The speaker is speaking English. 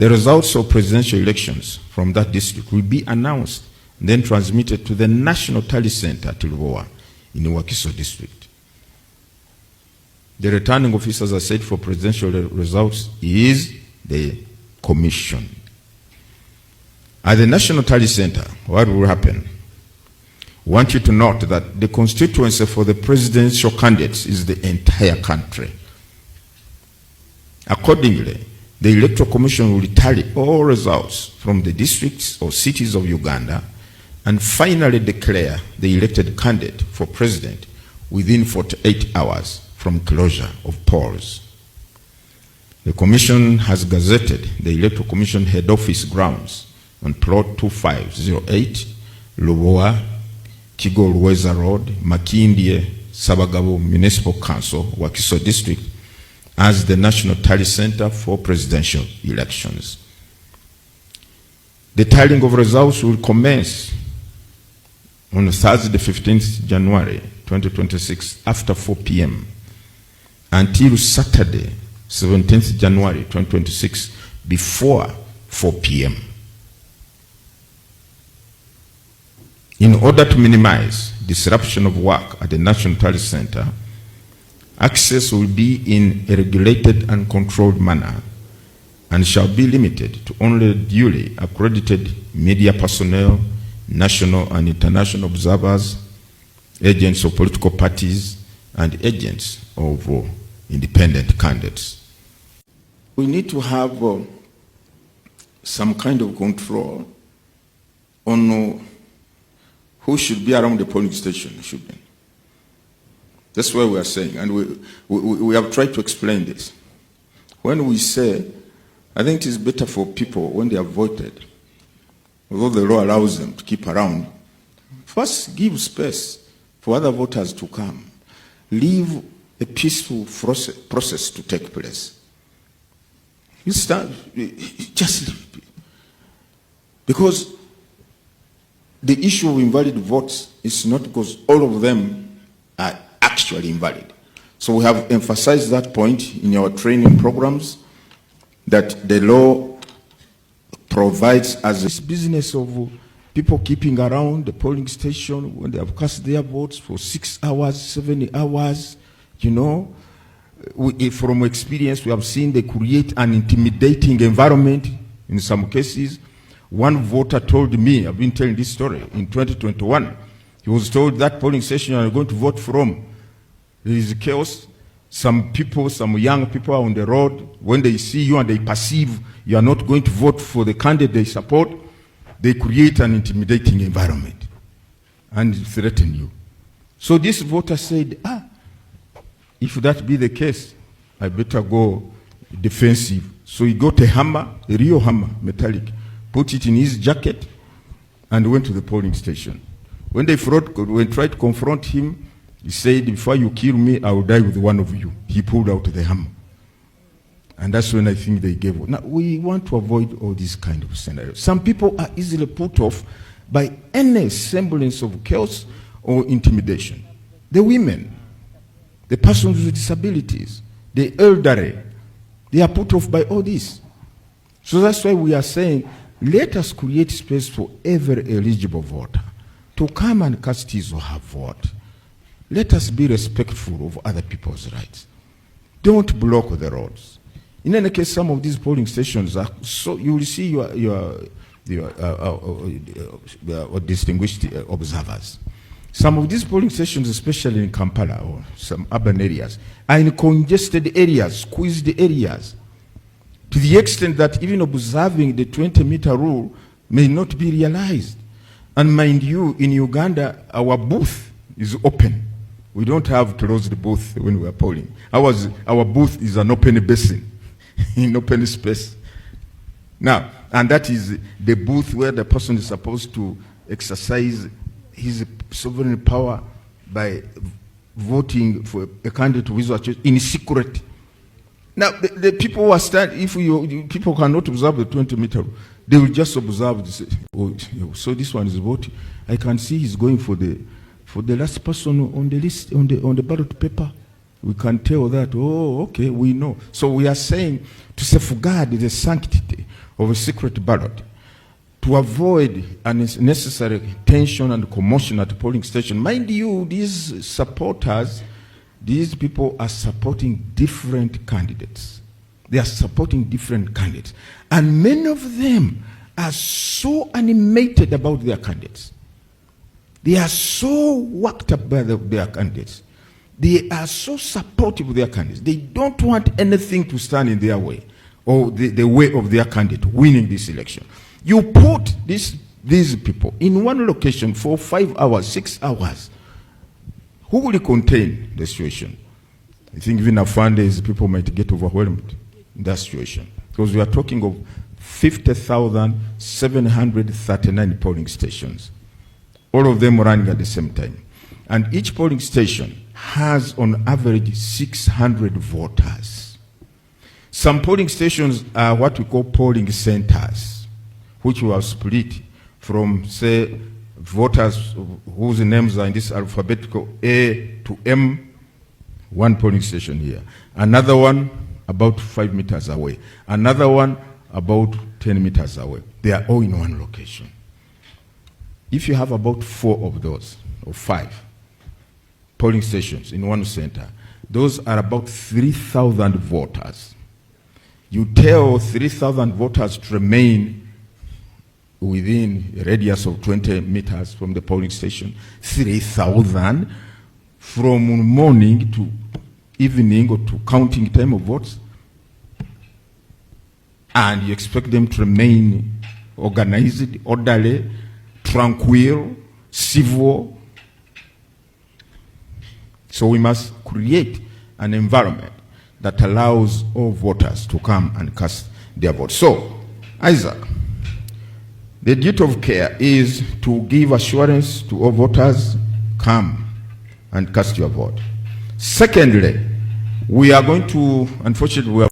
The results of presidential elections from that district will be announced and then transmitted to the National Tally Center at Lubowa in Wakiso district. The returning officers are said for presidential results is the commission. At the National Tally Center, what will happen? I want you to note that the constituency for the presidential candidates is the entire country. Accordingly, the Electoral Commission will tally all results from the districts or cities of Uganda and finally declare the elected candidate for president within 48 hours from closure of polls. The Commission has gazetted the Electoral Commission head office grounds on plot 2508, Lubowa, Kigo Luweza Road, Makindye, Sabagabo Municipal Council, Wakiso District, as the National Tally Center for presidential elections. The tallying of results will commence on Thursday, 15th January 2026 after 4 p.m. until Saturday, 17th January 2026 before 4 p.m. In order to minimize disruption of work at the National Tally Center, access will be in a regulated and controlled manner and shall be limited to only duly accredited media personnel, national and international observers, agents of political parties, and agents of independent candidates. We need to have some kind of control on who should be around the polling station. That's what we are saying, and we have tried to explain this. When we say, I think it is better for people when they have voted, although the law allows them to keep around, first give space for other voters to come. Leave a peaceful process to take place. You start, just leave. Because the issue of invalid votes is not because all of them are actually invalid. So we have emphasized that point in our training programs, that the law provides as this business of people keeping around the polling station when they have cast their votes for 6 hours, 7 hours, you know. From experience, we have seen they create an intimidating environment in some cases. One voter told me, I've been telling this story, in 2021, he was told that polling station you are going to vote from, there is chaos. Some people, some young people are on the road. When they see you and they perceive you are not going to vote for the candidate they support, they create an intimidating environment and threaten you. So this voter said, if that be the case, I better go defensive. So he got a hammer, a real hammer, metallic, put it in his jacket, and went to the polling station. When they tried to confront him, he said, before you kill me, I will die with one of you. He pulled out the hammer. And that's when I think they gave up. Now, we want to avoid all these kind of scenarios. Some people are easily put off by any semblance of chaos or intimidation. The women, the persons with disabilities, the elderly, they are put off by all this. So that's why we are saying, let us create space for every eligible voter to come and cast his or her vote. Let us be respectful of other people's rights. Don't block the roads. In any case, some of these polling stations are so, you will see your distinguished observers. Some of these polling stations, especially in Kampala or some urban areas, are in congested areas, squeezed areas, to the extent that even observing the 20-meter rule may not be realized. And mind you, in Uganda, our booth is open. We don't have closed booth when we are polling. Our booth is an open basin, in open space. Now, and that is the booth where the person is supposed to exercise his sovereign power by voting for a candidate who is in secret. Now, the people who are standing, if people cannot observe the 20-meter, they will just observe this. Oh, so this one is voting. I can see he's going for the last person on the list, on the ballot paper. We can tell that, oh, okay, we know. So we are saying to safeguard the sanctity of a secret ballot to avoid unnecessary tension and commotion at the polling station. Mind you, these supporters, these people are supporting different candidates. They are supporting different candidates. And many of them are so animated about their candidates. They are so worked up by their candidates. They are so supportive of their candidates. They don't want anything to stand in their way or the way of their candidate winning this election. You put these people in one location for 5 hours, 6 hours. Who will contain the situation? I think even Afandes, people might get overwhelmed in that situation. Because we are talking of 50,739 polling stations. All of them running at the same time. And each polling station has on average 600 voters. Some polling stations are what we call polling centers, which were split from, say, voters whose names are in this alphabetical A to M, one polling station here. Another one about 5 meters away. Another one about 10 meters away. They are all in one location. If you have about 4 of those, or 5 polling stations in one center, those are about 3,000 voters. You tell 3,000 voters to remain within a radius of 20 meters from the polling station, 3,000 from morning to evening or to counting time of votes, and you expect them to remain organized, orderly, tranquil, civil. So we must create an environment that allows all voters to come and cast their vote. So, Isaac, the duty of care is to give assurance to all voters, come and cast your vote. Secondly, we are going to, unfortunately, we are